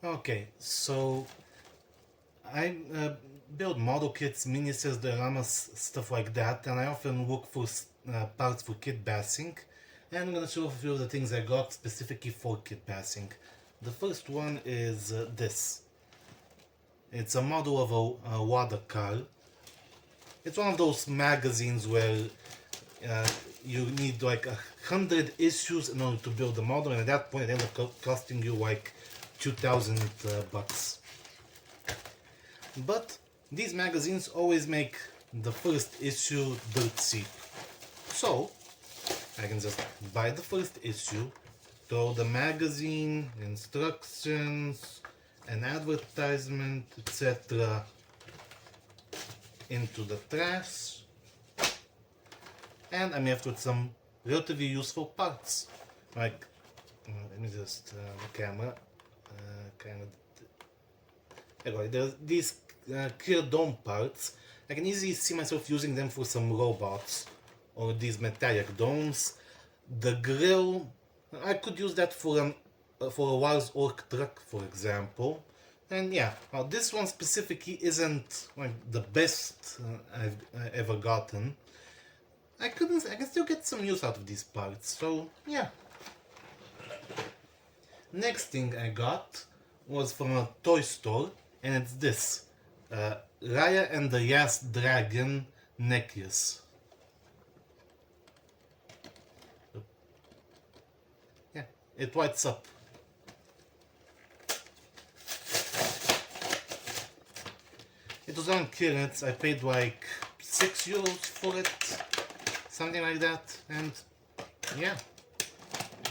Okay, so I build model kits, mini sets, dioramas, stuff like that, and I often look for parts for kitbashing. And I'm gonna show a few of the things I got specifically for kitbashing. The first one is this. It's a model of a water car. It's one of those magazines where you need like 100 issues in order to build the model, and at that point it ends up costing you like 2,000 bucks. But these magazines always make the first issue dirt cheap. So I can just buy the first issue, throw the magazine, instructions, an advertisement, etc. into the trash, and I'm left with some relatively useful parts. Like, let me just the camera kind of. Anyway, there's these clear dome parts. I can easily see myself using them for some robots or these metallic domes. The grill, I could use that for a Wars Ork Truck, for example. And yeah, well, this one specifically isn't like the best I've ever gotten. I can still get some use out of these parts, so yeah. Next thing I got was from a toy store, and it's this Raya and the Yas Dragon necklace. Yeah, it lights up. It was on clearance. I paid like €6 for it, something like that, and yeah,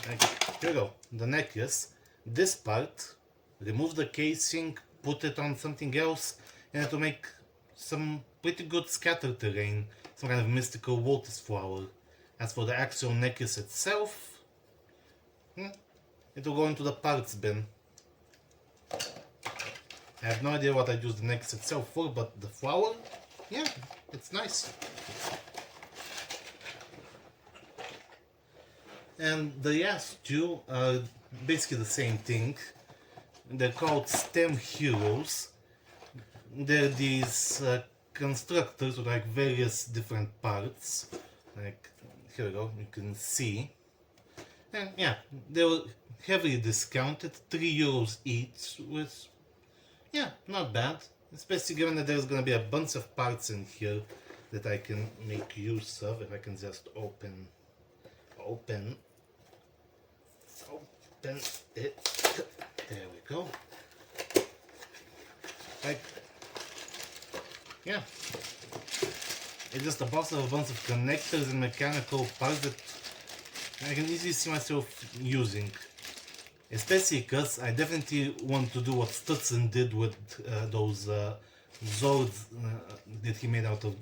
like, here we go, the necklace. This part, remove the casing, put it on something else, and it will make some pretty good scatter terrain, some kind of mystical lotus flower. As for the actual necklace itself, it will go into the parts bin. I have no idea what I'd use the necklace itself for, but the flower, yeah, it's nice. And the Yas too are basically the same thing. They're called STEM heroes. They're these constructors with like various different parts. Like, here we go, you can see. And yeah, they were heavily discounted, €3 each, which, yeah, not bad. Especially given that there's gonna be a bunch of parts in here that I can make use of. If I can just open it. There we go. Like, yeah. It's just a box of a bunch of connectors and mechanical parts that I can easily see myself using. Especially because I definitely want to do what Stutson did with those Zords that he made out of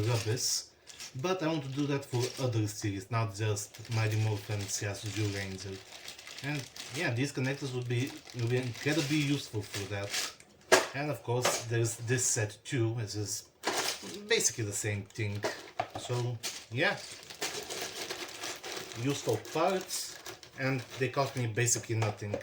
rubbish. But I want to do that for other series, not just Mighty Morphin Sias Jew Ranger. And yeah, these connectors will be incredibly useful for that. And of course, there's this set too, which is basically the same thing. So yeah, useful parts, and they cost me basically nothing.